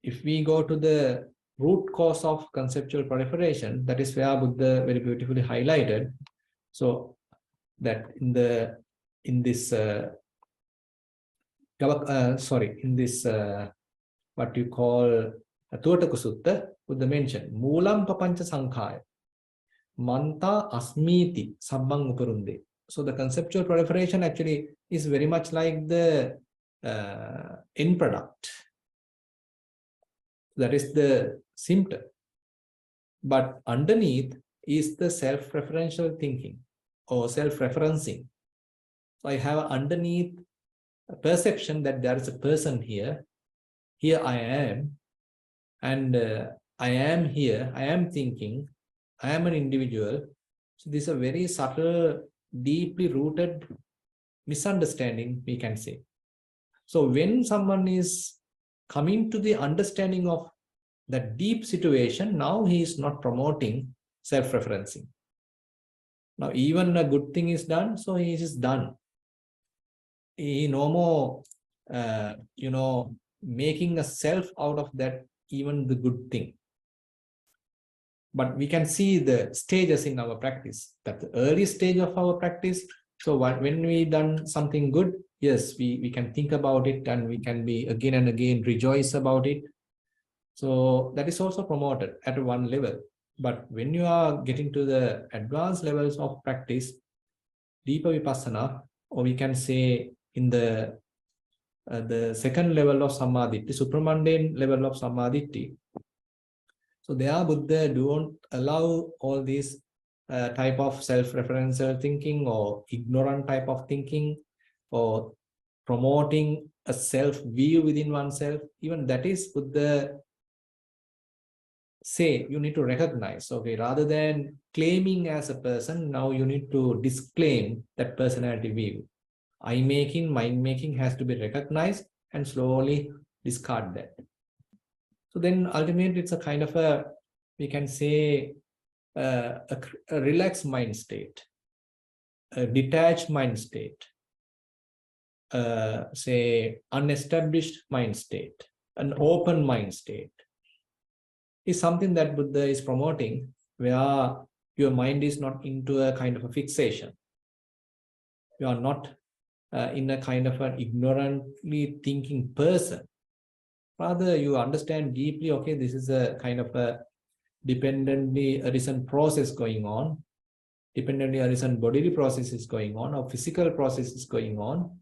if we go to the root cause of conceptual proliferation, that is where Buddha very beautifully highlighted. So that in this what you call Tuataka Sutta, Buddha mentioned Moolam Papanca Sankhaya Manta Asmiti Sabbang Uparunde. So the conceptual proliferation actually is very much like the end product. That is the symptom. But underneath is the self-referential thinking or self-referencing. So I have underneath a perception that there is a person here. Here I am, and I am here. I am thinking. I am an individual. So this is a very subtle, deeply rooted misunderstanding, we can say. So when someone is coming to the understanding of that deep situation, now he is not promoting self-referencing. Now, even a good thing is done, so he is done. He no more, making a self out of that, even the good thing. But we can see the stages in our practice, that the early stage of our practice. So when we done something good, yes, we can think about it, and we can be again and again rejoice about it. So that is also promoted at one level. But when you are getting to the advanced levels of practice, deeper vipassana, or we can say in the second level of samadhi, the supramundane level of samadhi. So there Buddha don't allow all these type of self-referential thinking or ignorant type of thinking or promoting a self-view within oneself. Even that is Buddha say you need to recognize, okay, rather than claiming as a person, now you need to disclaim that personality view. I making, mind making has to be recognized and slowly discard that. So then ultimately it's a kind of a, we can say, a relaxed mind state, a detached mind state, say unestablished mind state, an open mind state, is something that Buddha is promoting, where your mind is not into a kind of a fixation. You are not in a kind of an ignorantly thinking person. Rather, you understand deeply, okay, this is a kind of a dependently arisen process going on, dependently arisen bodily process is going on, or physical process is going on,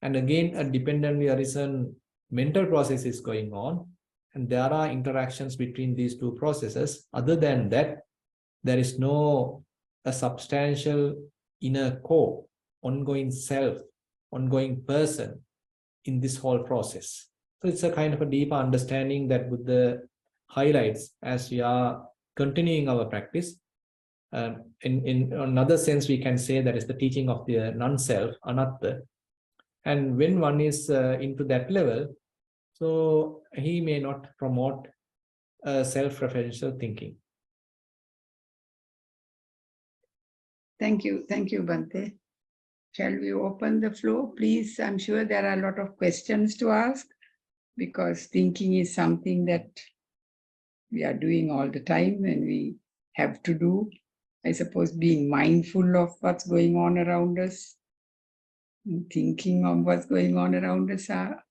and again, a dependently arisen mental process is going on, and there are interactions between these two processes. Other than that, there is no a substantial inner core, ongoing self, ongoing person in this whole process. So it's a kind of a deeper understanding that Buddha highlights as we are continuing our practice. In another sense, we can say that is the teaching of the non-self, anatta. And when one is into that level, so he may not promote self-referential thinking. Thank you, Bhante. Shall we open the floor, please? I'm sure there are a lot of questions to ask, because thinking is something that we are doing all the time and we have to do. I suppose being mindful of what's going on around us and thinking of what's going on around us are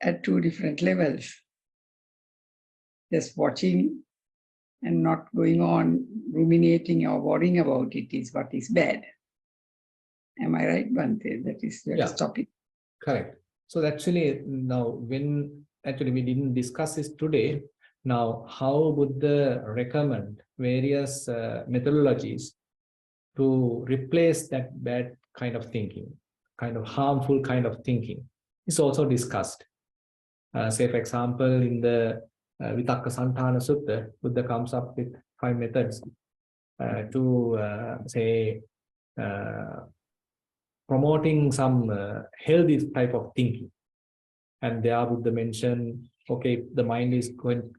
at two different levels. Just watching and not going on ruminating or worrying about it is what is bad. Am I right, Bhante? That is the topic. Correct. So actually, now when actually we didn't discuss this today, now how would the recommend various methodologies to replace that bad kind of thinking, kind of harmful kind of thinking, is also discussed. Say, for example, in the Vitakka Santana Sutta, Buddha comes up with 5 methods to say promoting some healthy type of thinking. And there Buddha mentioned, okay, the mind is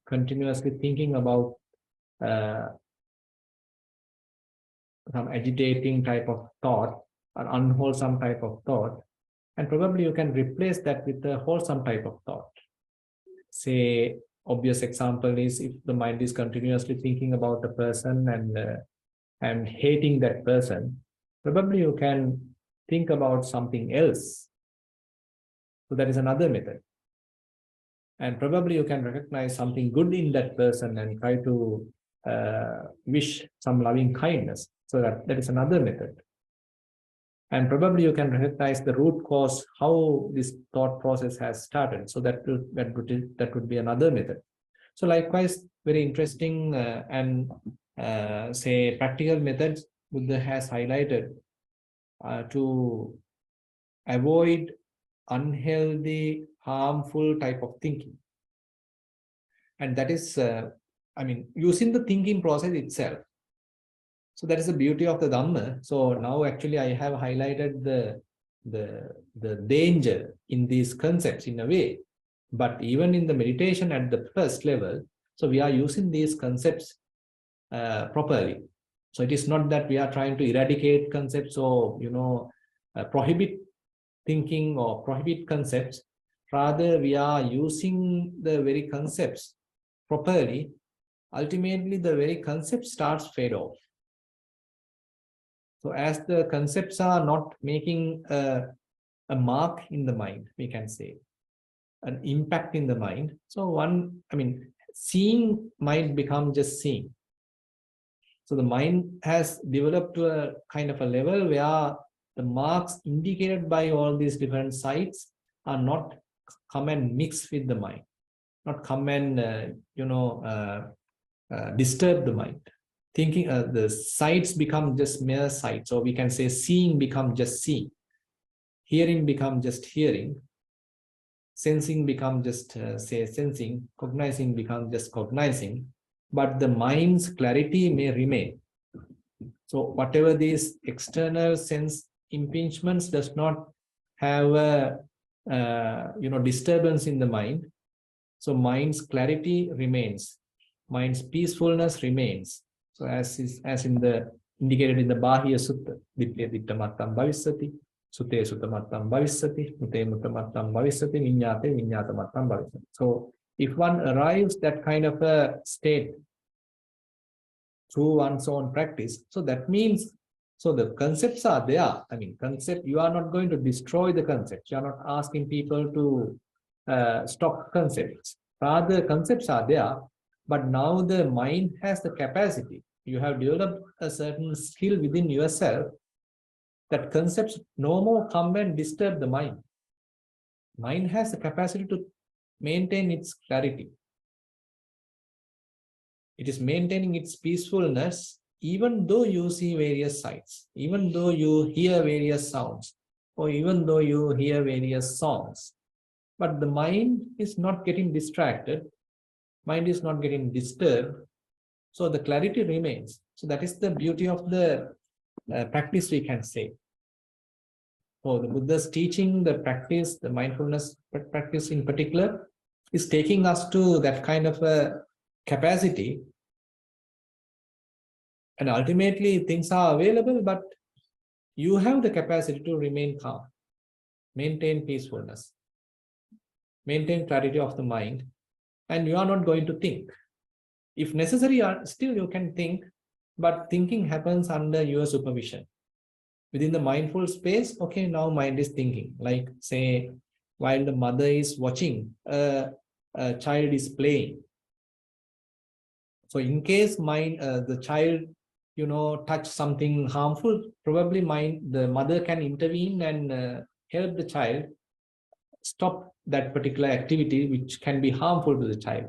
continuously thinking about some agitating type of thought, an unwholesome type of thought, and probably you can replace that with a wholesome type of thought. Say, obvious example is if the mind is continuously thinking about a person and hating that person, probably you can think about something else. So that is another method. And probably you can recognize something good in that person and try to wish some loving kindness. So that is another method. And probably you can recognize the root cause, how this thought process has started. So that would be another method. So likewise, very interesting and say practical methods Buddha has highlighted to avoid unhealthy, harmful type of thinking. And that is, using the thinking process itself. So that is the beauty of the Dhamma. So now actually I have highlighted the danger in these concepts in a way. But even in the meditation at the first level, so we are using these concepts properly. So it is not that we are trying to eradicate concepts or, prohibit thinking or prohibit concepts. Rather, we are using the very concepts properly. Ultimately, the very concept starts fade off. So as the concepts are not making a mark in the mind, we can say, an impact in the mind. So seeing might become just seeing. So the mind has developed to a kind of a level where the marks indicated by all these different sites are not come and mix with the mind, not come and, disturb the mind. Thinking the sights become just mere sights, or we can say seeing become just seeing, hearing become just hearing, sensing become just sensing, cognizing become just cognizing, but the mind's clarity may remain. So whatever these external sense impingements does not have a disturbance in the mind, so mind's clarity remains, mind's peacefulness remains. So as in the indicated in the Bahya Sutta, Ditya Ditta Mattam Bhavisati, Sute Sutta Mattam Bhavisati, Mute Mutta Mattam Bhavisati, Vinyate Vinyata Mattam Bhavisati. So if one arrives that kind of a state through one's own practice, so that means, so the concepts are there. You are not going to destroy the concepts. You are not asking people to stop concepts. Rather, concepts are there, but now the mind has the capacity. You have developed a certain skill within yourself that concepts no more come and disturb the mind. Mind has the capacity to maintain its clarity. It is maintaining its peacefulness, even though you see various sights, even though you hear various sounds, or even though you hear various songs. But the mind is not getting distracted, mind is not getting disturbed, so the clarity remains. So that is the beauty of the practice, we can say. So the Buddha's teaching, the practice, the mindfulness practice in particular, is taking us to that kind of a capacity. And ultimately, things are available, but you have the capacity to remain calm, maintain peacefulness, maintain clarity of the mind, and you are not going to think. If necessary, still you can think, but thinking happens under your supervision. Within the mindful space, okay, now mind is thinking. Like, say, while the mother is watching, a child is playing. So in case the child, touch something harmful, probably the mother can intervene and help the child stop that particular activity which can be harmful to the child.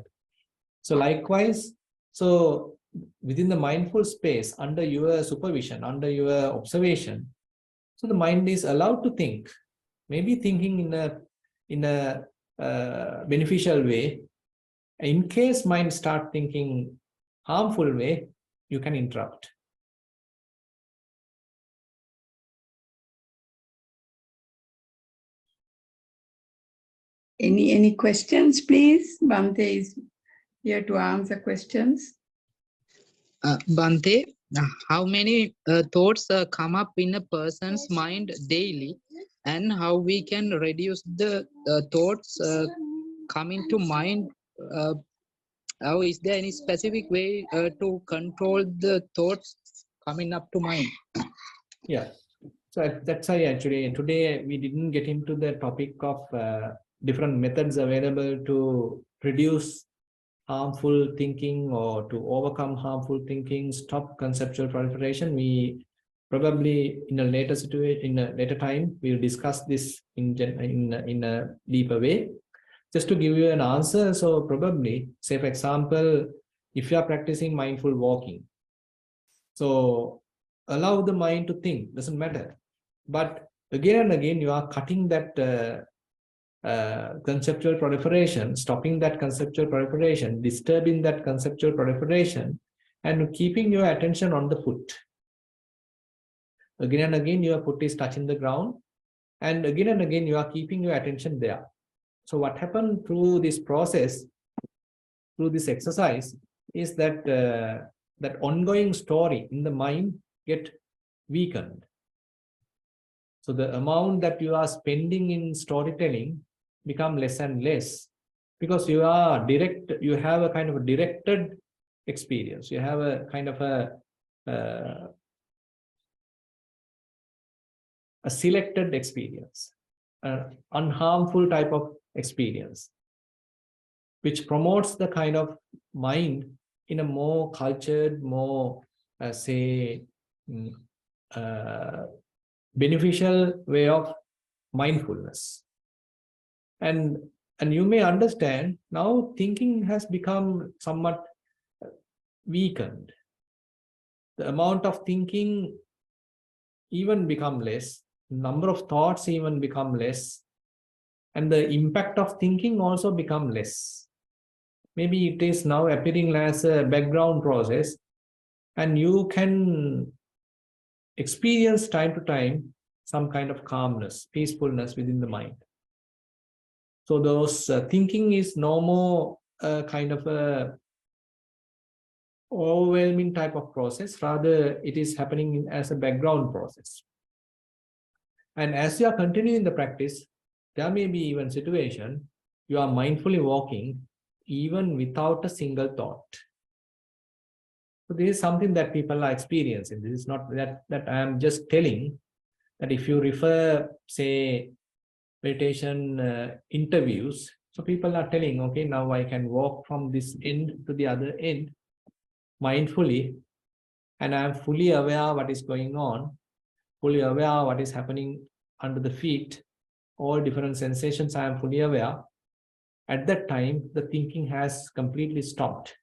So likewise, so within the mindful space, under your supervision, under your observation, so the mind is allowed to think, maybe thinking in a beneficial way. In case mind start thinking harmful way, you can interrupt. Any questions, please? Bhante is here to answer questions. Bhante, how many thoughts come up in a person's mind daily, and how we can reduce the thoughts coming to mind? How is there any specific way to control the thoughts coming up to mind? Yeah, so that's why actually today we didn't get into the topic of different methods available to reduce harmful thinking or to overcome harmful thinking, stop conceptual proliferation. We probably in a later situation, in a later time, we'll discuss this in a deeper way. Just to give you an answer, so probably, say for example, if you are practicing mindful walking, so allow the mind to think, doesn't matter. But again and again you are cutting that conceptual proliferation, stopping that conceptual proliferation, disturbing that conceptual proliferation, and keeping your attention on the foot. Again and again your foot is touching the ground, and again you are keeping your attention there. So what happened through this process, through this exercise, is that that ongoing story in the mind get weakened. So the amount that you are spending in storytelling become less and less, because you have a kind of a directed experience. You have a kind of a selected experience, an unharmful type of experience, which promotes the kind of mind in a more cultured, more, beneficial way of mindfulness. And you may understand now thinking has become somewhat weakened. The amount of thinking even become less, number of thoughts even become less, and the impact of thinking also become less. Maybe it is now appearing as a background process, and you can experience time to time some kind of calmness, peacefulness within the mind. So those thinking is no more a kind of a overwhelming type of process, rather it is happening as a background process. And as you are continuing the practice, there may be even situation you are mindfully walking even without a single thought. So this is something that people are experiencing. This is not that I am just telling, that if you refer, say, meditation interviews, so people are telling, okay, now I can walk from this end to the other end mindfully, and I am fully aware what is going on, fully aware what is happening under the feet, all different sensations I am fully aware. At that time, the thinking has completely stopped.